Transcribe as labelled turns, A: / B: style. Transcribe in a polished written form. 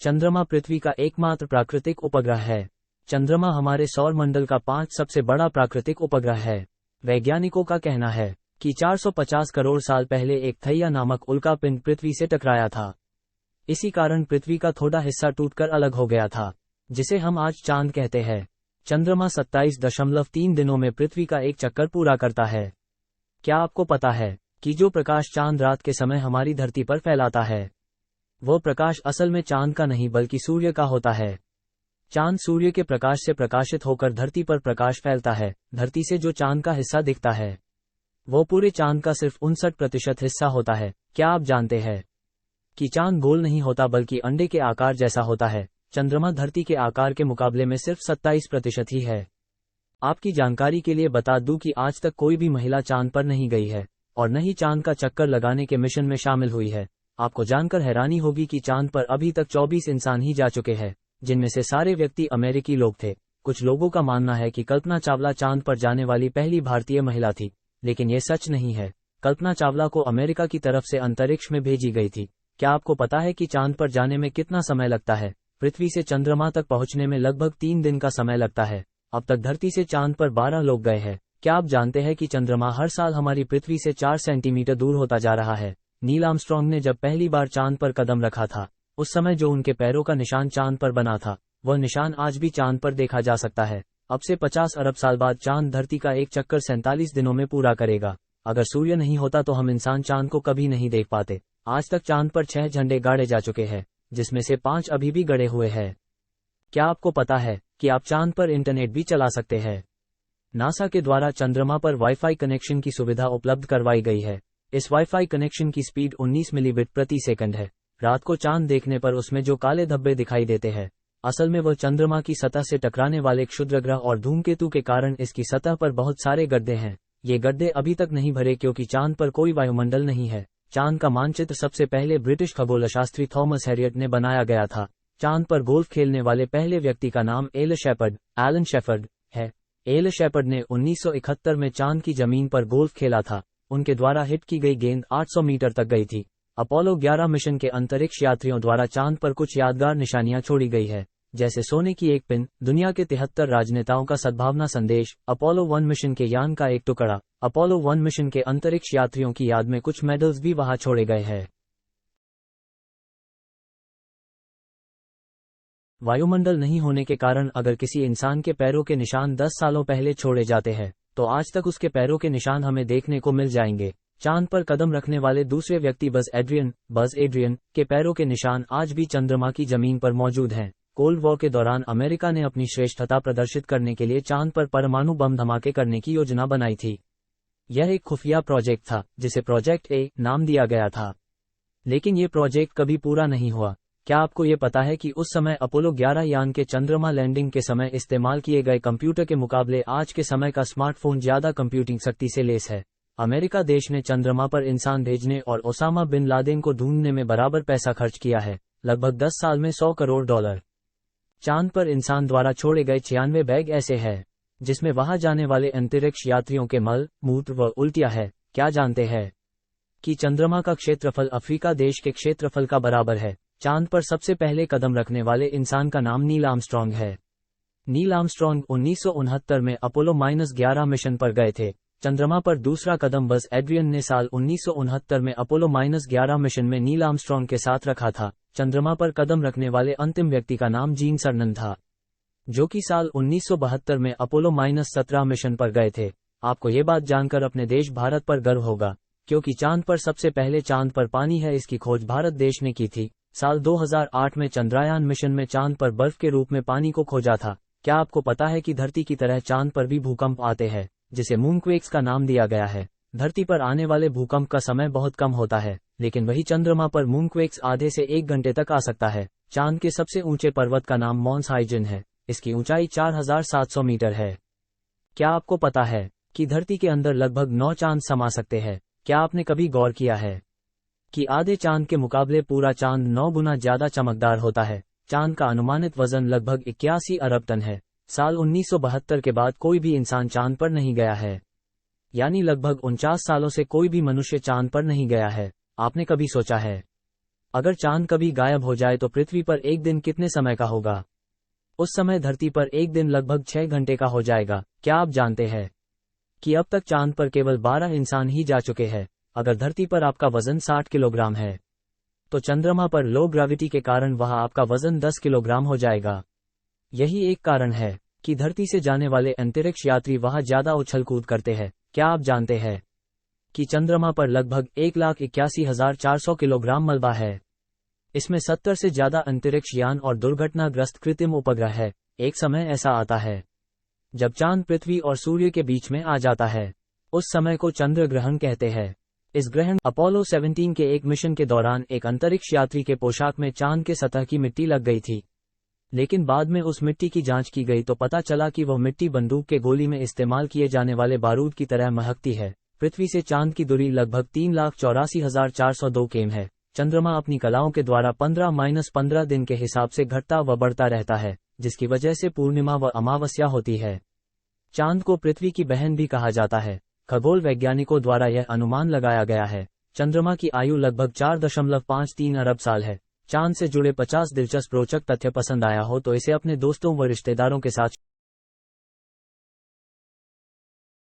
A: चंद्रमा पृथ्वी का एकमात्र प्राकृतिक उपग्रह है। चंद्रमा हमारे सौर मंडल का 5 सबसे बड़ा प्राकृतिक उपग्रह है। वैज्ञानिकों का कहना है कि 450 करोड़ साल पहले एक थैया नामक उल्कापिंड पृथ्वी से टकराया था। इसी कारण पृथ्वी का थोड़ा हिस्सा टूटकर अलग हो गया था, जिसे हम आज चांद कहते हैं। चंद्रमा 27.3 दिनों में पृथ्वी का एक चक्कर पूरा करता है। क्या आपको पता है कि जो प्रकाश चांद रात के समय हमारी धरती पर फैलाता है, वो प्रकाश असल में चांद का नहीं बल्कि सूर्य का होता है। चांद सूर्य के प्रकाश से प्रकाशित होकर धरती पर प्रकाश फैलता है। धरती से जो चांद का हिस्सा दिखता है, वो पूरे चांद का सिर्फ 59% हिस्सा होता है। क्या आप जानते हैं कि चांद गोल नहीं होता बल्कि अंडे के आकार जैसा होता है? चंद्रमा धरती के आकार के मुकाबले में सिर्फ 27% ही है। आपकी जानकारी के लिए बता दूं कि आज तक कोई भी महिला चांद पर नहीं गई है और न ही चांद का चक्कर लगाने के मिशन में शामिल हुई है। आपको जानकर हैरानी होगी कि चांद पर अभी तक 24 इंसान ही जा चुके हैं, जिनमें से सारे व्यक्ति अमेरिकी लोग थे। कुछ लोगों का मानना है कि कल्पना चावला चांद पर जाने वाली पहली भारतीय महिला थी, लेकिन ये सच नहीं है। कल्पना चावला को अमेरिका की तरफ से अंतरिक्ष में भेजी गई थी। क्या आपको पता है कि चांद पर जाने में कितना समय लगता है? पृथ्वी से चंद्रमा तक पहुंचने में लगभग 3 दिन का समय लगता है। अब तक धरती से चांद पर 12 लोग गए हैं। क्या आप जानते हैं कि चंद्रमा हर साल हमारी पृथ्वी से 4 सेंटीमीटर दूर होता जा रहा है? नील आर्मस्ट्रॉन्ग ने जब पहली बार चांद पर कदम रखा था, उस समय जो उनके पैरों का निशान चांद पर बना था, वह निशान आज भी चांद पर देखा जा सकता है। अब से 50 अरब साल बाद चांद धरती का एक चक्कर 47 दिनों में पूरा करेगा। अगर सूर्य नहीं होता तो हम इंसान चांद को कभी नहीं देख पाते। आज तक चांद पर 6 झंडे गाड़े जा चुके हैं, जिसमें से 5 अभी भी गड़े हुए हैं। क्या आपको पता है कि आप चांद पर इंटरनेट भी चला सकते हैं? नासा के द्वारा चंद्रमा पर वाईफाई कनेक्शन की सुविधा उपलब्ध करवाई गई है। इस वाईफाई कनेक्शन की स्पीड 19 मिलीबिट प्रति सेकंड है। रात को चांद देखने पर उसमें जो काले धब्बे दिखाई देते हैं, असल में वह चंद्रमा की सतह से टकराने वाले क्षुद्रग्रह और धूमकेतु के कारण इसकी सतह पर बहुत सारे गड्ढे हैं। ये गड्ढे अभी तक नहीं भरे क्योंकि चांद पर कोई वायुमंडल नहीं है। चांद का मानचित्र सबसे पहले ब्रिटिश खगोलशास्त्री थॉमस हैरियट ने बनाया गया था। चांद पर गोल्फ खेलने वाले पहले व्यक्ति का नाम एलन शेफर्ड है। एलन शेफर्ड ने 1971 में चांद की जमीन पर गोल्फ खेला था। उनके द्वारा हिट की गई गेंद 800 मीटर तक गई थी। अपोलो 11 मिशन के अंतरिक्ष यात्रियों द्वारा चांद पर कुछ यादगार निशानियां छोड़ी गई है, जैसे सोने की एक पिन, दुनिया के 73 राजनेताओं का सद्भावना संदेश, अपोलो 1 मिशन के यान का एक टुकड़ा। अपोलो 1 मिशन के अंतरिक्ष यात्रियों की याद में कुछ मेडल्स भी वहां छोड़े गए हैं। वायुमंडल नहीं होने के कारण अगर किसी इंसान के पैरों के निशान 10 सालों पहले छोड़े जाते हैं, तो आज तक उसके पैरों के निशान हमें देखने को मिल जाएंगे। चांद पर कदम रखने वाले दूसरे व्यक्ति बज़ एड्रियन के पैरों के निशान आज भी चंद्रमा की जमीन पर मौजूद हैं। कोल्ड वॉर के दौरान अमेरिका ने अपनी श्रेष्ठता प्रदर्शित करने के लिए चांद पर परमाणु बम धमाके करने की योजना बनाई थी। यह एक खुफिया प्रोजेक्ट था जिसे प्रोजेक्ट ए नाम दिया गया था, लेकिन ये प्रोजेक्ट कभी पूरा नहीं हुआ। क्या आपको ये पता है कि उस समय अपोलो 11 यान के चंद्रमा लैंडिंग के समय इस्तेमाल किए गए कंप्यूटर के मुकाबले आज के समय का स्मार्टफोन ज्यादा कंप्यूटिंग शक्ति से लैस है? अमेरिका देश ने चंद्रमा पर इंसान भेजने और ओसामा बिन लादेन को ढूंढने में बराबर पैसा खर्च किया है, लगभग 10 साल में $100 करोड़। चांद पर इंसान द्वारा छोड़े गए 96 बैग ऐसे हैं जिसमें वहां जाने वाले अंतरिक्ष यात्रियों के मल, मूत्र व उल्टियां है। क्या जानते हैं कि चंद्रमा का क्षेत्रफल अफ्रीका देश के क्षेत्रफल का बराबर है? चांद पर सबसे पहले कदम रखने वाले इंसान का नाम नील आर्मस्ट्रॉन्ग है। नील आर्मस्ट्रॉन्ग 1969 में अपोलो -11 मिशन पर गए थे। चंद्रमा पर दूसरा कदम बज़ एड्रियन ने साल 1969 में अपोलो -11 मिशन में नील आर्मस्ट्रॉन्ग के साथ रखा था। चंद्रमा पर कदम रखने वाले अंतिम व्यक्ति का नाम जीन सर्नन था, जो कि साल 1972 में अपोलो -17 मिशन पर गए थे। आपको ये बात जानकर अपने देश भारत पर गर्व होगा, क्योंकि चांद पर सबसे पहले चांद पर पानी है, इसकी खोज भारत देश ने की थी। साल 2008 में चंद्रयान मिशन में चांद पर बर्फ के रूप में पानी को खोजा था। क्या आपको पता है कि धरती की तरह चांद पर भी भूकंप आते हैं, जिसे मूनक्वेक्स का नाम दिया गया है? धरती पर आने वाले भूकंप का समय बहुत कम होता है, लेकिन वही चंद्रमा पर मूनक्वेक्स आधे से 1 घंटे तक आ सकता है। चांद के सबसे ऊंचे पर्वत का नाम मॉन्स हाइजन है। इसकी ऊंचाई 4700 मीटर है। क्या आपको पता है कि धरती के अंदर लगभग 9 चांद समा सकते हैं? क्या आपने कभी गौर किया है कि आधे चांद के मुकाबले पूरा चांद 9 गुना ज्यादा चमकदार होता है? चांद का अनुमानित वजन लगभग 81 अरब टन है। साल 1972 के बाद कोई भी इंसान चांद पर नहीं गया है, यानी लगभग 49 सालों से कोई भी मनुष्य चांद पर नहीं गया है। आपने कभी सोचा है अगर चांद कभी गायब हो जाए तो पृथ्वी पर एक दिन कितने समय का होगा? उस समय धरती पर एक दिन लगभग 6 घंटे का हो जाएगा। क्या आप जानते हैं कि अब तक चांद पर केवल 12 इंसान ही जा चुके हैं? अगर धरती पर आपका वजन 60 किलोग्राम है तो चंद्रमा पर लो ग्रेविटी के कारण वहां आपका वजन 10 किलोग्राम हो जाएगा। यही एक कारण है कि धरती से जाने वाले अंतरिक्ष यात्री वहां ज्यादा उछल कूद करते हैं। क्या आप जानते हैं कि चंद्रमा पर लगभग 1,81,400 किलोग्राम मलबा है? इसमें 70 से ज्यादा अंतरिक्ष यान और दुर्घटनाग्रस्त कृत्रिम उपग्रह है। एक समय ऐसा आता है जब चांद पृथ्वी और सूर्य के बीच में आ जाता है। उस समय को चंद्र ग्रहण कहते हैं। इस ग्रहण अपोलो 17 के एक मिशन के दौरान एक अंतरिक्ष यात्री के पोशाक में चांद के सतह की मिट्टी लग गई थी, लेकिन बाद में उस मिट्टी की जांच की गई तो पता चला कि वह मिट्टी बंदूक के गोली में इस्तेमाल किए जाने वाले बारूद की तरह महकती है। पृथ्वी से चांद की दूरी लगभग 3,84,402 किम है। चंद्रमा अपनी कलाओं के द्वारा 15-15 दिन के हिसाब से घटता व बढ़ता रहता है, जिसकी वजह से पूर्णिमा व अमावस्या होती है। चांद को पृथ्वी की बहन भी कहा जाता है। खगोल वैज्ञानिकों द्वारा यह अनुमान लगाया गया है चंद्रमा की आयु लगभग 4.53 अरब साल है। चांद से जुड़े 50 दिलचस्प रोचक तथ्य पसंद आया हो तो इसे अपने दोस्तों व रिश्तेदारों के साथ